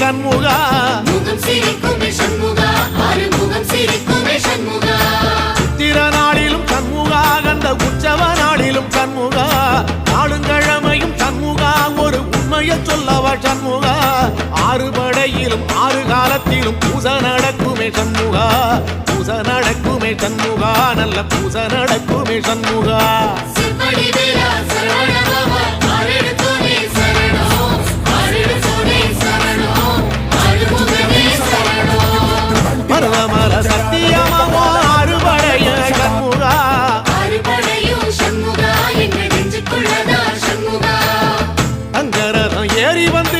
சண்முகா முகம் சிரிக்குமே சண்முகா ஆறுமுகம் சிரிக்குமே சண்முகா சித்திர நாளிலும் சண்முகா கந்த உற்சவ நாளிலும் சண்முகா நாளுங்கிழமையும் சண்முகா ஒரு உண்மையை சொல்லவா சண்முகா ஆறு படையிலும் ஆறு காலத்திலும் பூசை நடக்குமே சண்முகா பூசை நடக்குமே சண்முகா நல்ல பூசை நடக்குமே சண்முகா சிவடி வேலா சரவணபவா ஆரெடுத்தோனே சரணம் ஆரெடுத்தோனே சரணம் ஆறுமுகமே சரணம் பரவமல சத்தியமோ ஆறுபடைய சண்முகா ஆறுபடையும் சண்முகா எங்கள் நெஞ்சுக்குள்ளதா சண்முகா அங்கரதம் ஏறி வந்து